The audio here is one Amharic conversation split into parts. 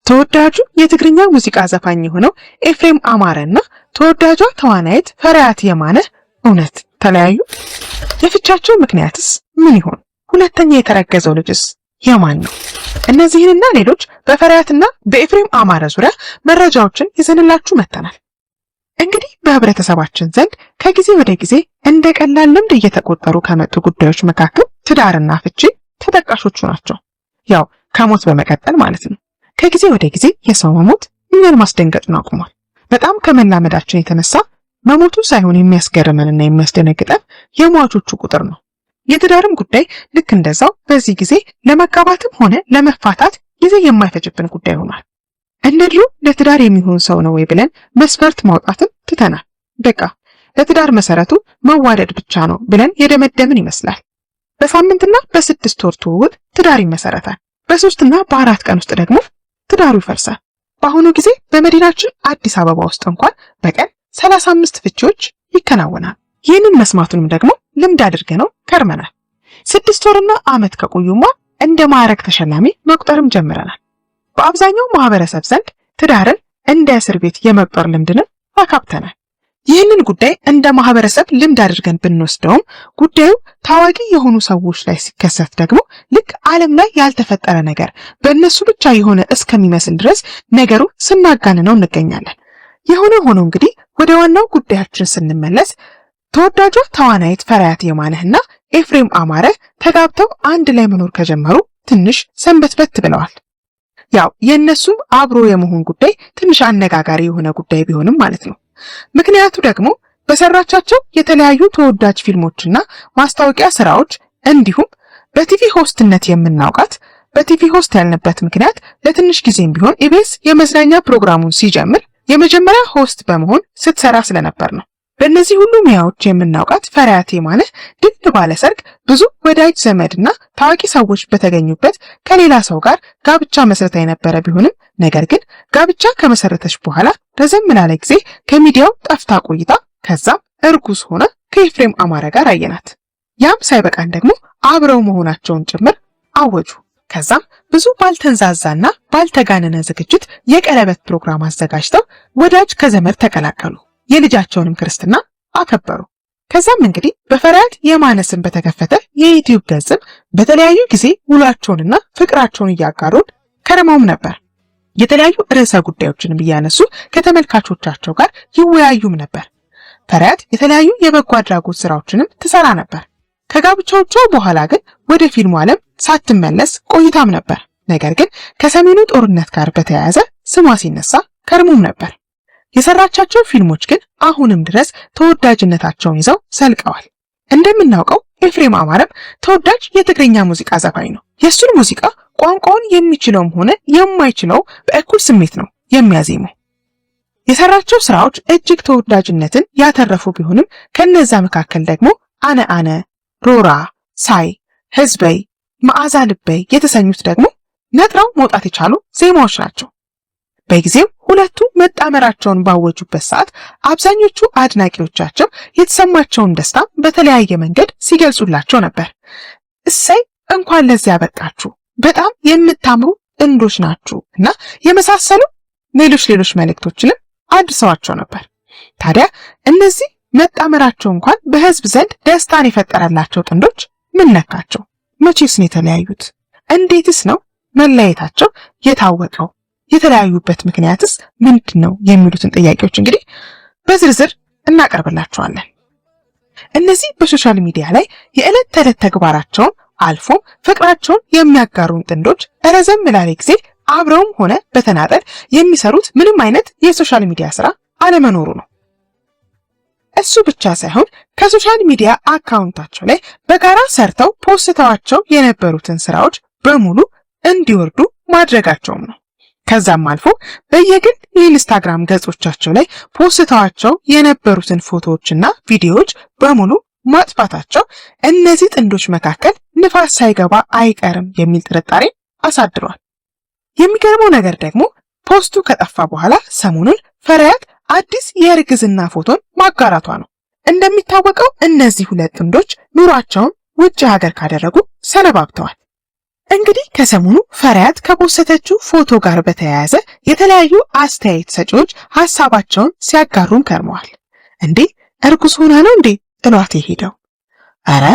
ተወዳጁ የትግርኛ ሙዚቃ ዘፋኝ የሆነው ኤፍሬም አማረና ተወዳጇ ተዋናይት ፈሪሃት የማነ እውነት ተለያዩ? የፍቻቸው ምክንያትስ ምን ይሆን? ሁለተኛ የተረገዘው ልጅስ የማን ነው? እነዚህንና ሌሎች በፈሪሃትና በኤፍሬም አማረ ዙሪያ መረጃዎችን ይዘንላችሁ መጥተናል። እንግዲህ በህብረተሰባችን ዘንድ ከጊዜ ወደ ጊዜ እንደ ቀላል ልምድ እየተቆጠሩ ከመጡ ጉዳዮች መካከል ትዳርና ፍቺ ተጠቃሾቹ ናቸው። ያው ከሞት በመቀጠል ማለት ነው። ከጊዜ ወደ ጊዜ የሰው መሞት እኛን ማስደንገጡን አቁሟል። በጣም ከመላመዳችን የተነሳ መሞቱ ሳይሆን የሚያስገርመንና የሚያስደነግጠን የሟቾቹ ቁጥር ነው። የትዳርም ጉዳይ ልክ እንደዛው በዚህ ጊዜ ለመጋባትም ሆነ ለመፋታት ጊዜ የማይፈጅብን ጉዳይ ሆኗል። እንደ ድሮ ለትዳር የሚሆን ሰው ነው ወይ ብለን መስፈርት ማውጣትን ትተናል። በቃ ለትዳር መሰረቱ መዋደድ ብቻ ነው ብለን የደመደምን ይመስላል። በሳምንትና በ6 ወር ትውውቅ ትዳር ይመሰረታል። በ3 እና በ4 ቀን ውስጥ ደግሞ ትዳሩ ይፈርሳል። በአሁኑ ጊዜ በመዲናችን አዲስ አበባ ውስጥ እንኳን በቀን 35 ፍቺዎች ይከናወናል። ይህንን መስማቱንም ደግሞ ልምድ አድርገነው ከርመናል። 6 ወርና ዓመት ከቆዩማ እንደ ማዕረግ ተሸላሚ መቁጠርም ጀምረናል። በአብዛኛው ማህበረሰብ ዘንድ ትዳርን እንደ እስር ቤት የመቁጠር ልምድንም አካብተናል። ይህንን ጉዳይ እንደ ማህበረሰብ ልምድ አድርገን ብንወስደውም ጉዳዩ ታዋቂ የሆኑ ሰዎች ላይ ሲከሰት ደግሞ ልክ ዓለም ላይ ያልተፈጠረ ነገር በእነሱ ብቻ የሆነ እስከሚመስል ድረስ ነገሩ ስናጋንነው እንገኛለን። የሆነ ሆኖ እንግዲህ ወደ ዋናው ጉዳያችን ስንመለስ ተወዳጇ ተዋናይት ፈሪሃት የማነህና ኤፍሬም አማረ ተጋብተው አንድ ላይ መኖር ከጀመሩ ትንሽ ሰንበትበት ብለዋል። ያው የነሱ አብሮ የመሆን ጉዳይ ትንሽ አነጋጋሪ የሆነ ጉዳይ ቢሆንም ማለት ነው። ምክንያቱ ደግሞ በሰራቻቸው የተለያዩ ተወዳጅ ፊልሞችና ማስታወቂያ ስራዎች እንዲሁም በቲቪ ሆስትነት የምናውቃት በቲቪ ሆስት ያልንበት ምክንያት ለትንሽ ጊዜም ቢሆን ኢቢኤስ የመዝናኛ ፕሮግራሙን ሲጀምር የመጀመሪያ ሆስት በመሆን ስትሰራ ስለነበር ነው። በእነዚህ ሁሉ ሙያዎች የምናውቃት ፈሪሃት የማነህ ድል ባለ ሰርግ ብዙ ወዳጅ ዘመድና ታዋቂ ሰዎች በተገኙበት ከሌላ ሰው ጋር ጋብቻ መስረታ የነበረ ቢሆንም ነገር ግን ጋብቻ ከመሰረተች በኋላ ረዘም ላለ ጊዜ ከሚዲያው ጠፍታ ቆይታ ከዛም እርጉዝ ሆነ ከኤፍሬም አማረ ጋር አየናት። ያም ሳይበቃን ደግሞ አብረው መሆናቸውን ጭምር አወጁ። ከዛም ብዙ ባልተንዛዛና ባልተጋነነ ዝግጅት የቀለበት ፕሮግራም አዘጋጅተው ወዳጅ ከዘመድ ተቀላቀሉ። የልጃቸውንም ክርስትና አከበሩ። ከዛም እንግዲህ በፈሪሃት የማነ ስም በተከፈተ የዩቲዩብ ገጽም በተለያዩ ጊዜ ውሏቸውንና ፍቅራቸውን እያጋሩን ከረማውም ነበር። የተለያዩ ርዕሰ ጉዳዮችንም እያነሱ ከተመልካቾቻቸው ጋር ይወያዩም ነበር። ፈሪሃት የተለያዩ የበጎ አድራጎት ስራዎችንም ትሰራ ነበር። ከጋብቻዎቿ በኋላ ግን ወደ ፊልሙ ዓለም ሳትመለስ ቆይታም ነበር። ነገር ግን ከሰሜኑ ጦርነት ጋር በተያያዘ ስሟ ሲነሳ ከርሙም ነበር። የሰራቻቸው ፊልሞች ግን አሁንም ድረስ ተወዳጅነታቸውን ይዘው ሰልቀዋል። እንደምናውቀው ኤፍሬም አማረም ተወዳጅ የትግርኛ ሙዚቃ ዘፋኝ ነው። የእሱን ሙዚቃ ቋንቋውን የሚችለውም ሆነ የማይችለው በእኩል ስሜት ነው የሚያዜመው። የሰራቸው ስራዎች እጅግ ተወዳጅነትን ያተረፉ ቢሆንም ከነዛ መካከል ደግሞ አነ አነ፣ ሮራ፣ ሳይ፣ ህዝበይ፣ መዓዛ ልበይ የተሰኙት ደግሞ ነጥረው መውጣት የቻሉ ዜማዎች ናቸው። በጊዜው ሁለቱ መጣመራቸውን ባወጁበት ሰዓት አብዛኞቹ አድናቂዎቻቸው የተሰማቸውን ደስታ በተለያየ መንገድ ሲገልጹላቸው ነበር። እሰይ እንኳን ለዚህ ያበቃችሁ፣ በጣም የምታምሩ ጥንዶች ናችሁ እና የመሳሰሉ ሌሎች መልእክቶችንም አድርሰዋቸው ነበር። ታዲያ እነዚህ መጣመራቸው እንኳን በህዝብ ዘንድ ደስታን የፈጠረላቸው ጥንዶች ምን ነካቸው? መቼስ ነው የተለያዩት? እንዴትስ ነው መለያየታቸው የታወቀው? የተለያዩበት ምክንያትስ ምንድነው? የሚሉትን ጥያቄዎች እንግዲህ በዝርዝር እናቀርብላችኋለን። እነዚህ በሶሻል ሚዲያ ላይ የዕለት ተዕለት ተግባራቸውን አልፎም ፍቅራቸውን የሚያጋሩን ጥንዶች ረዘም ላለ ጊዜ አብረውም ሆነ በተናጠል የሚሰሩት ምንም አይነት የሶሻል ሚዲያ ስራ አለመኖሩ ነው። እሱ ብቻ ሳይሆን ከሶሻል ሚዲያ አካውንታቸው ላይ በጋራ ሰርተው ፖስተዋቸው የነበሩትን ስራዎች በሙሉ እንዲወርዱ ማድረጋቸውም ነው። ከዛም አልፎ በየግል የኢንስታግራም ገጾቻቸው ላይ ፖስተዋቸው የነበሩትን ፎቶዎችና ቪዲዮዎች በሙሉ ማጥፋታቸው እነዚህ ጥንዶች መካከል ንፋስ ሳይገባ አይቀርም የሚል ጥርጣሬ አሳድሯል። የሚገርመው ነገር ደግሞ ፖስቱ ከጠፋ በኋላ ሰሞኑን ፈሪሃት አዲስ የእርግዝና ፎቶን ማጋራቷ ነው። እንደሚታወቀው እነዚህ ሁለት ጥንዶች ኑሯቸውን ውጭ ሀገር ካደረጉ ሰነባብተዋል። እንግዲህ ከሰሞኑ ፈሪሃት ከፖስተችው ፎቶ ጋር በተያያዘ የተለያዩ አስተያየት ሰጪዎች ሐሳባቸውን ሲያጋሩን ከርመዋል። እንዴ እርጉዝ ሆና ነው እንዴ ጥሏት የሄደው? አረ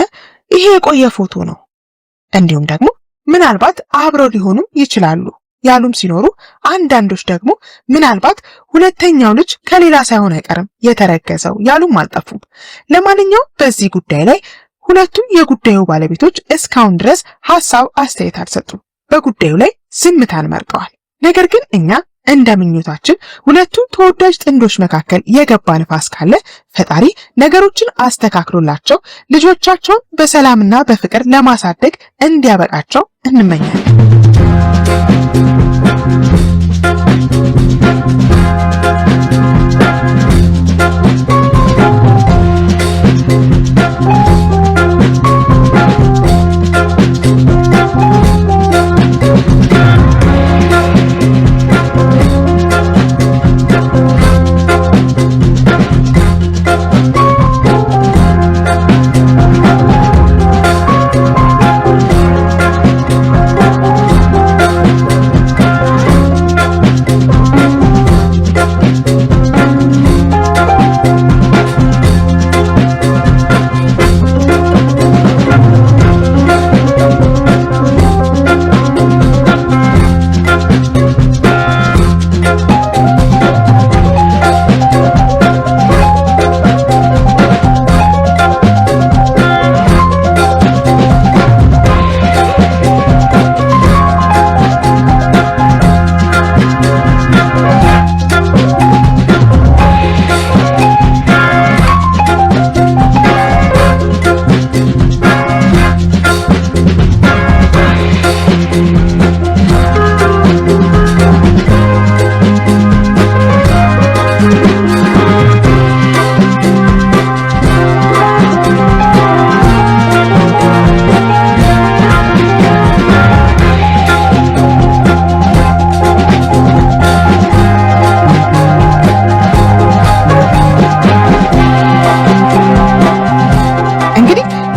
ይሄ የቆየ ፎቶ ነው። እንዲሁም ደግሞ ምናልባት አብረው ሊሆኑ ይችላሉ ያሉም ሲኖሩ፣ አንዳንዶች ደግሞ ምናልባት ሁለተኛው ልጅ ከሌላ ሳይሆን አይቀርም የተረገዘው ያሉም አልጠፉም። ለማንኛውም በዚህ ጉዳይ ላይ ሁለቱም የጉዳዩ ባለቤቶች እስካሁን ድረስ ሐሳብ አስተያየት አልሰጡም። በጉዳዩ ላይ ዝምታን መርጠዋል። ነገር ግን እኛ እንደ ምኞታችን ሁለቱ ተወዳጅ ጥንዶች መካከል የገባ ንፋስ ካለ ፈጣሪ ነገሮችን አስተካክሎላቸው ልጆቻቸውን በሰላምና በፍቅር ለማሳደግ እንዲያበቃቸው እንመኛለን።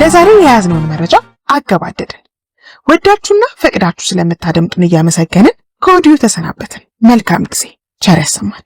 ለዛሬው የያዝነውን መረጃ አገባደድን። ወዳችሁና ፈቅዳችሁ ስለምታደምጡን እያመሰገንን ከወዲሁ ተሰናበትን። መልካም ጊዜ፣ ቸር ያሰማን።